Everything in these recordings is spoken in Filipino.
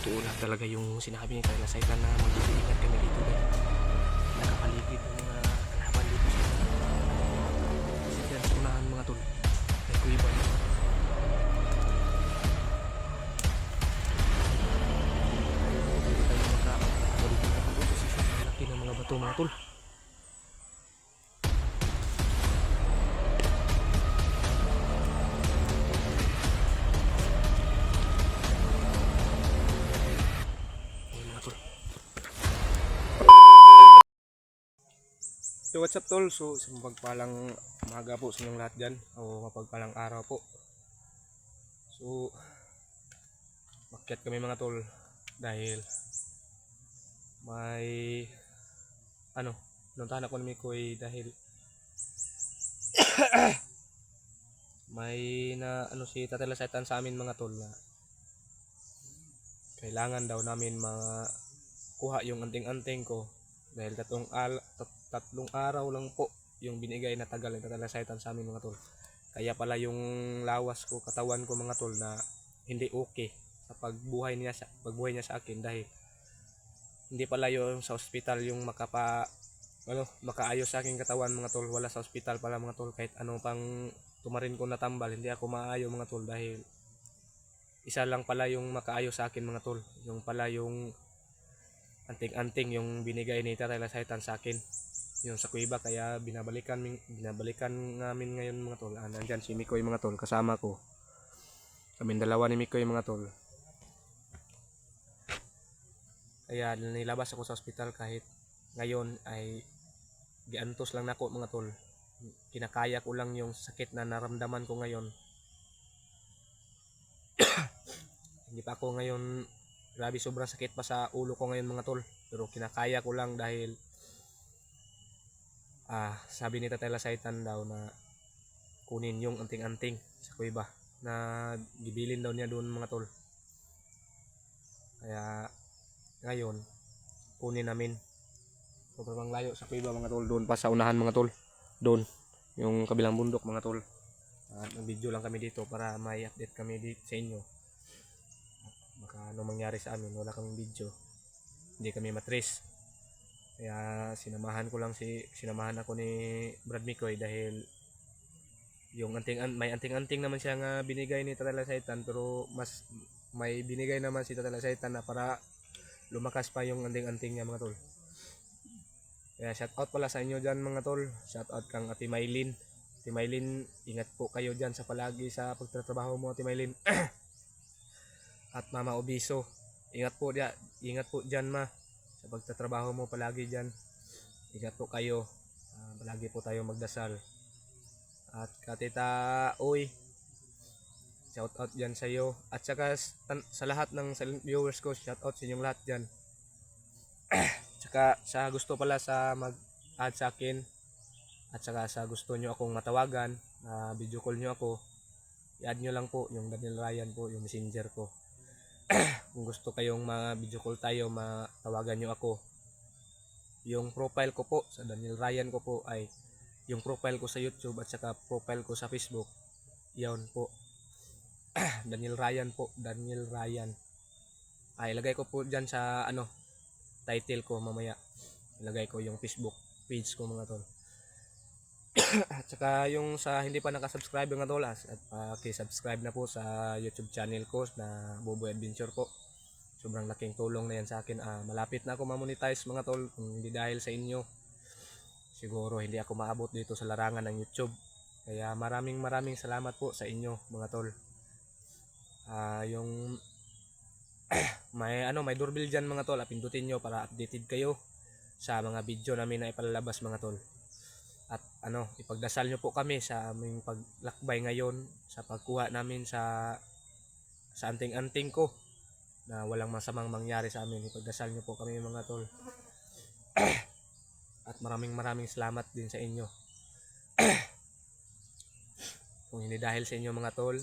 totoo lang talaga yung sinabi ni Carla Saitan na mag-iingat kami dito dahil nakapaligid yung mga kalaban dito sa dyan sa unahan mga tol. Ay kuiba na. Dito tayo makapaligid na pag-oposisyon. Laki ng mga bato mga tol. So what's up tol? So sa mapagpalang umaga po sa inyong lahat dyan o mapagpalang araw po. So makyat kami mga tol dahil may pinuntahan ako ni Mikoy dahil may na si Tatay Saitan sa amin mga tol na kailangan daw namin makuha yung anting-anting ko dahil tatlong araw lang po yung binigay na tagal ng Tatay Saitan sa amin mga tol. Kaya pala yung lawas ko, katawan ko mga tol na hindi okay sa pagbuhay niya sa akin dahil hindi pala yung sa ospital yung makaayos sa aking katawan mga tol. Wala sa ospital pala mga tol, kahit ano pang tumarin ko natambal hindi ako maayo mga tol dahil isa lang pala yung makaayos sa akin mga tol, yung pala yung anting-anting yung binigay ni Tatay Saitan sa akin yung sa kuiba. Kaya binabalikan namin ngayon mga tol. Nandyan si Mikoy mga tol, kasama ko, kaming dalawa ni Mikoy mga tol. Kaya nilabas ako sa ospital kahit ngayon ay giantos lang nako mga tol. Kinakaya ko lang yung sakit na naramdaman ko ngayon. Hindi pa ako ngayon, grabe sobrang sakit pa sa ulo ko ngayon mga tol, pero kinakaya ko lang dahil sabi ni Tatay Saitan daw na kunin yung anting-anting sa kuiba na gibilin daw niya doon mga tol. Kaya ngayon kunin namin. Sobrang layo sa kuiba mga tol, doon pa sa unahan mga tol, doon yung kabilang bundok mga tol. Nag-video lang kami dito para may update kami dito sa inyo. Baka ano mangyari sa amin, wala kaming video, hindi kami matrace. Kaya sinamahan ako ni Brad Mikoy dahil yung may anting-anting naman siya nga binigay ni Tatay Saitan, pero mas may binigay naman si Tatay Saitan na para lumakas pa yung anting-anting niya mga tol. Kaya shout out pala sa inyo dyan mga tol. Shout out kang Ate Maylin. Ate Maylin, ingat po kayo dyan sa palagi sa pagtatrabaho mo Ate Maylin. At Mama Obiso, ingat po dyan ma sa pagtatrabaho mo palagi dyan. Ingat po kayo, palagi po tayo magdasal. At Katita Uy, shout out dyan sa iyo. At saka sa lahat ng silent viewers ko, shout out sa inyong lahat dyan. Saka sa gusto pala sa mag-add sa akin, at saka sa gusto nyo akong matawagan, video call nyo ako, i-add nyo lang po yung Daniel Ryan po, yung messenger ko. Kung gusto kayong ma-video call tayo, matawagan nyo ako. Yung profile ko po sa Daniel Ryan ko po ay yung profile ko sa YouTube at saka profile ko sa Facebook. Yan po. Daniel Ryan po, Daniel Ryan. Ilagay ko po dyan sa title ko mamaya. Ilagay ko yung Facebook page ko mga tol. At saka yung sa hindi pa nakasubscribe mga tol, at paki-subscribe na po sa YouTube channel ko na Boboy Adventure po. Sobrang laking tulong na yan sa akin. Malapit na ako ma-monetize mga tol. Kung hindi dahil sa inyo, siguro hindi ako maabot dito sa larangan ng YouTube. Kaya maraming salamat po sa inyo mga tol. Yung may doorbell dyan mga tol, pindutin nyo para updated kayo sa mga video namin na ipalalabas mga tol. At ipagdasal nyo po kami sa aming paglakbay ngayon, sa pagkuha namin sa anting-anting ko, na walang masamang mangyari sa amin. Ipagdasal nyo po kami mga tol. At maraming salamat din sa inyo. Kung hindi dahil sa inyo mga tol,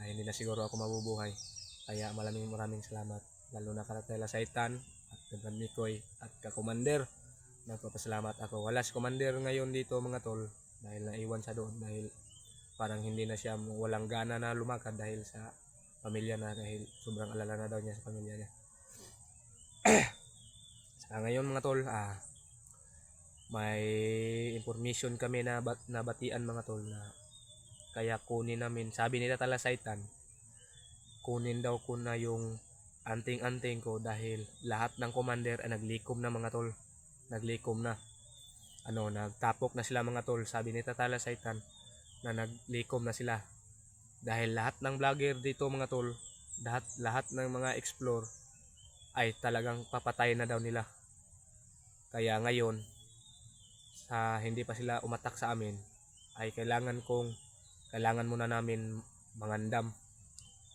ay hindi na siguro ako mabubuhay. Kaya maraming salamat, lalo na kay Tatay Saitan at kay Mikoy at kay Commander. Nagpapasalamat ako. Wala si Commander ngayon dito mga tol dahil naiwan siya doon, dahil parang hindi na siya, walang gana na lumakad dahil sa pamilya na, dahil sobrang alala na daw niya sa pamilya niya. Sa ngayon mga tol, may information kami na nabatian mga tol na kaya kunin namin. Sabi nila talasaytan, kunin daw ko na yung anting-anting ko dahil lahat ng commander ay naglikom na mga tol. Naglikom na. Nagtapok na sila mga tol. Sabi ni talasaytan na naglikom na sila. Dahil lahat ng vlogger dito mga tol, lahat ng mga explore ay talagang papatay na daw nila. Kaya ngayon, sa hindi pa sila umatak sa amin, ay kailangan muna namin mangandam.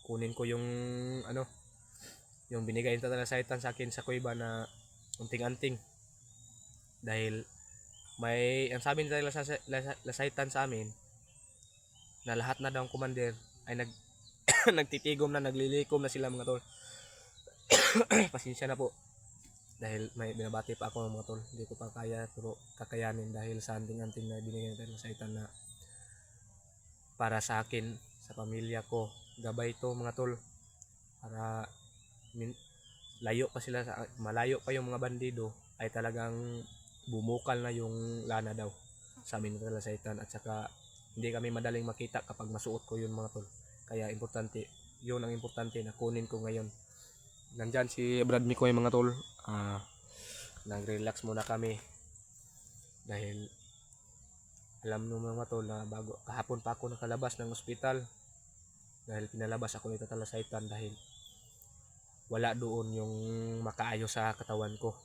Kunin ko yung yung binigay ng talasaytan sa akin sa kuweba na unting-anting. Dahil ang sabi nila talasaytan sa amin na lahat na daw ang commander ay nagtitigom na, naglilikom na sila mga tol. Pasensya na po dahil may binabati pa ako mga tol. Hindi ko pa kaya pero kakayanin dahil sa anting-anting na binigay ng talasaytan na para sa akin, sa pamilya ko. Gabay to mga tol para malayo pa yung mga bandido ay talagang bumukal na yung lana daw sa amin ng talasaytan, at saka hindi kami madaling makita kapag masuot ko yun mga tol. Kaya yun ang importante na kunin ko ngayon. Nandyan si Brad Mikoy mga tol. Nag-relax muna kami dahil alam nyo mga tol na kahapon pa ako nakalabas ng ospital dahil pinalabas ako nito talasaytan dahil wala doon yung makaayos sa katawan ko.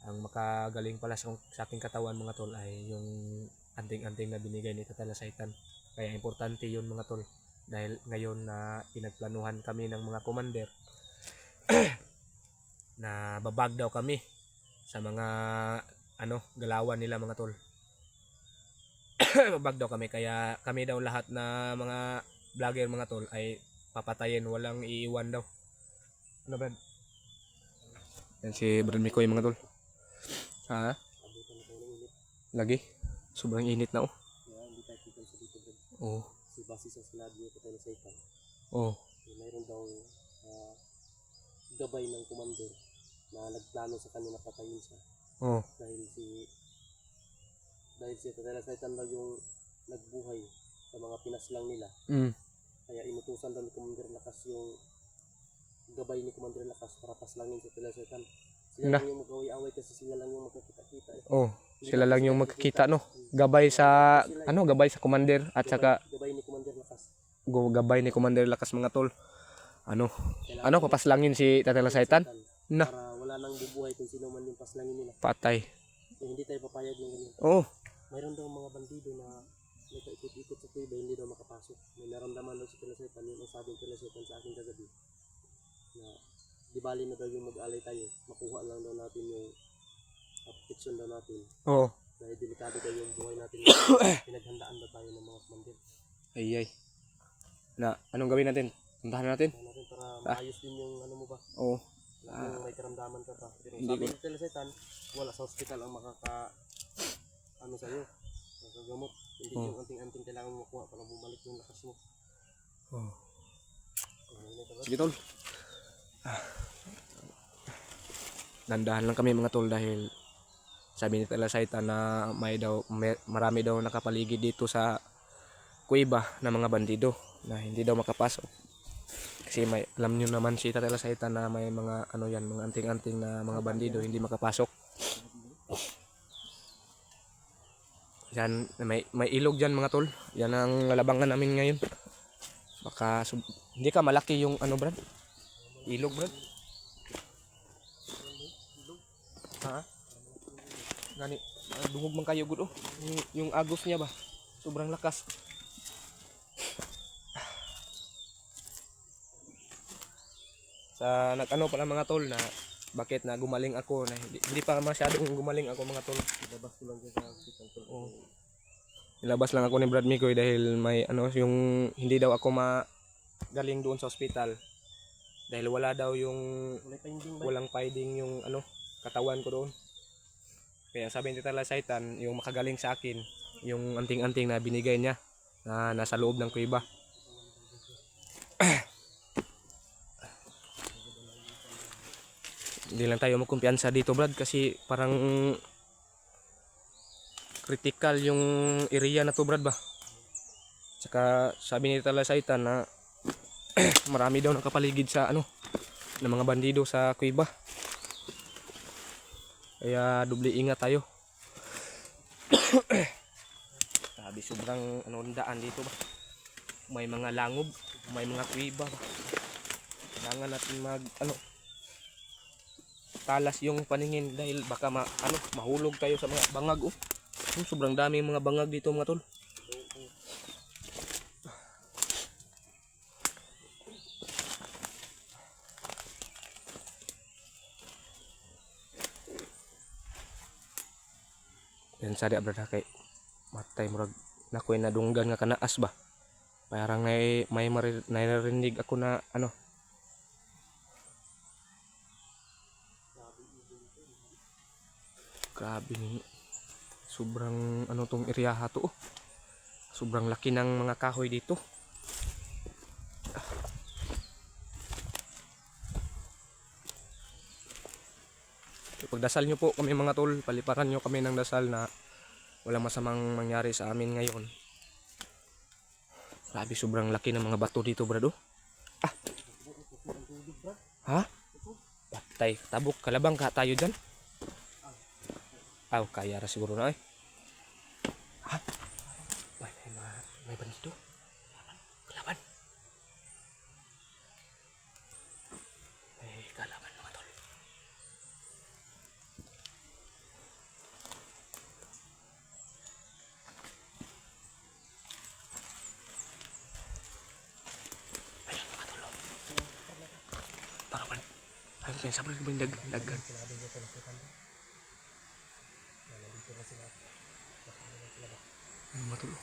Ang makagaling pala sa aking katawan mga tol ay yung anting-anting na binigay ni talasaytan. Kaya importante yun mga tol dahil ngayon na pinagplanuhan kami ng mga commander na babag daw kami sa mga galawan nila mga tol. Babag daw kami, kaya kami daw lahat na mga vlogger mga tol ay papatayin, walang iiwan daw. Brad? Yan si Brad Mikoy mga tol. Lagi? Sobrang init na Hindi tayo kita sa dito Brad. Oo. Kasi base sa sinabi niya ko talasaytan. Mayroon daw gabay ng commander na nagplano sa kanya na patayin siya. Dahil si talasaytan daw yung nagbuhay sa mga pinaslang nila. Kaya inutusan daw ni Commander Lakas yung gabay ni Commander Lakas para paslangin sa talasaytan. Sila lang yung mag-away-away kasi sila lang yung magkakita-kita. Sila lang yung magkakita Gabay sa gabay sa commander at saka gabay ni Commander Lakas. Gabay ni Commander Lakas mga tol. Papaslangin si talasaytan na para wala nang bubuhay kung sino man yung paslangin nila. Patay. Hindi tayo papayag ng ganyan. Mayroon daw mga bandido na nagkaikot-ikot sa kuweba, hindi daw makapasok. May naramdaman daw si talasaytan, yung sabing talasaytan sa akin kagabi na di bali na daw yung mag-alay tayo, makuha lang daw natin yung protection daw natin. Dahil delikado daw yung buhay natin. Pinaghandaan daw tayo ng mga commander. Ay. Anong gawin natin? Puntahan natin para maayos din yung mo ba? Yung may karamdaman ka pa. Pero sabi ng talasaytan, wala sa hospital ang sa'yo. Makagamot. Hindi yung anting-anting kailangan mo makuha para bumalik yung lakas mo. Sige tol. Dandahan lang kami mga tol dahil sabi ni talasaytan na marami daw nakapaligid dito sa kuweba ng mga bandido na hindi daw makapasok. Kasi alam nyo naman si talasaytan na may mga mga anting-anting na mga bandido hindi makapasok. Yan, may ilog dyan mga tol. Yan ang lalabangan namin ngayon. Baka hindi ka malaki yung Brad? Ilog Brad? Gani, dungog man kayo gud yung agos niya ba? Sobrang lakas. Sa pala mga tol na bakit na gumaling ako na hindi pa masyadong gumaling ako mga tol. Labas ko lang sa hospital tol. Nilabas lang ako ni Brad Mikoy dahil may yung hindi daw ako magaling doon sa ospital dahil wala daw yung walang finding yung katawan ko doon. Kaya sabi ni talasaytan yung makagaling sa akin yung anting-anting na binigay niya na nasa loob ng kuweba. Hindi lang tayo magkumpiyansa dito Brad kasi parang critical yung area na to Brad ba. Tsaka sabi ni Talasaitan na marami daw nakapaligid sa ano ng mga bandido sa kuweba. Kaya doble ingat tayo. Sabi sobrang ano daan dito ba. May mga langob, may mga kuweba ba. Kailangan natin mag ano talas yung paningin dahil baka mahulog tayo sa mga bangag oh. Sobrang daming mga bangag dito mga tol. Yan sa di brad kay matay murag nakoy nadunggan nga kanaas ba. Parang may narinig ako na ano. Grabe ni sobrang ano tong area to oh. Sobrang laki ng mga kahoy dito. Pagdasal nyo po kami mga tol, paliparan nyo kami ng dasal na walang masamang mangyari sa amin ngayon. Grabe sobrang laki ng mga bato dito brado. Ah. Ha? Patay, tabok, kalabang ka tayo dyan. Aw, kaya ra siguro na eh. Ha? May bandido. Kalaban. May kalaban mga tol. Ayun mga tol. Parapan. Ayun kaya sabi ko dagan. Ayun mga tol.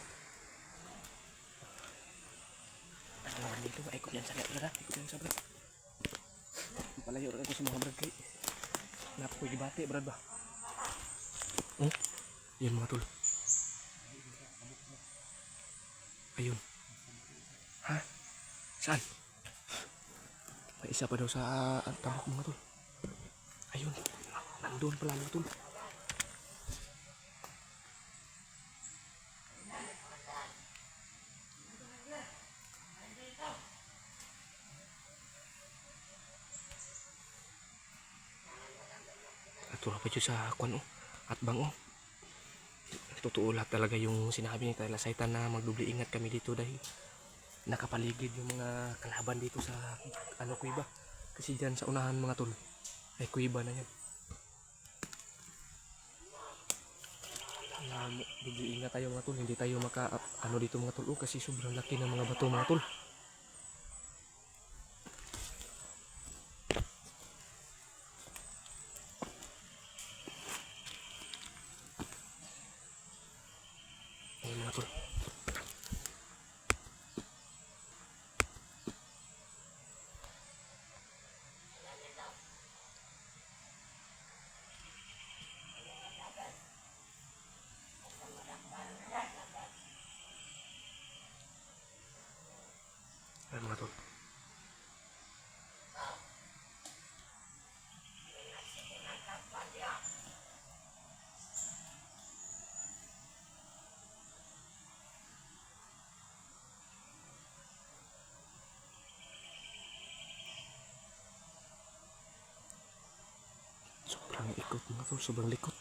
Ano dito maikot yan sa brad. Ikot yan sa brad. Palayo rin ito sa mga brad kay. Napoy gibate brad ba. Yan mga tol. Ayun. Ha? Saan? May isa pa daw sa tabok mga tol. Ayun. Nandun pala mga tol. Tura pa dyan sa kwan oh. At bang oh. Totoo lahat talaga yung sinabi ni Talasaitan na magdubli ingat kami dito dahil nakapaligid yung mga kalaban dito sa ano kuweba. Kasi dyan sa unahan mga tol ay kuweba na yan. Dubli ingat tayo mga tol. Hindi tayo maka ano dito mga tol oh, kasi sobrang laki ng mga bato mga tol. Ayun mga tol. Ayun mga tol. Sobrang ikot mga tol, sobrang likot.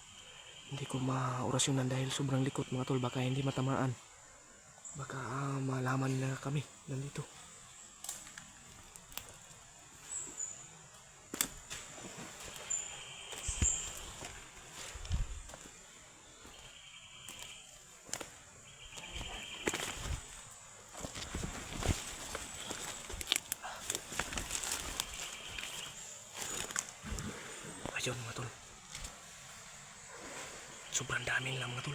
Hindi ko maorasyonan dahil sobrang likot mga tol. Baka hindi matamaan. Baka malaman na kami nandito. Ayun mga tol. Sobrang dami nila mga tol.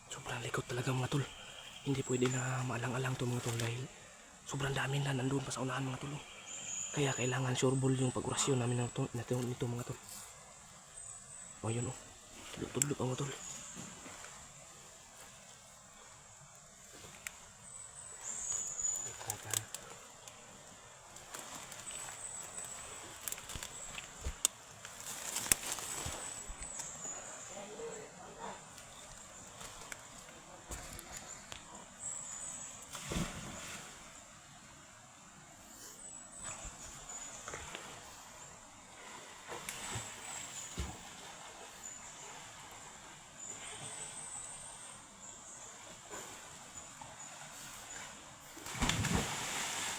Sobrang likot talaga mga tol. hindi pwede na maalang-alang to mga tol dahil sobrang dami na nandun pa sa unahan mga tol. Kaya kailangan sureball yung pag-orasyon namin nito mga tol. O yun o. Tudlok ang mga tol.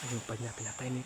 Ayun pa niya pinatay ni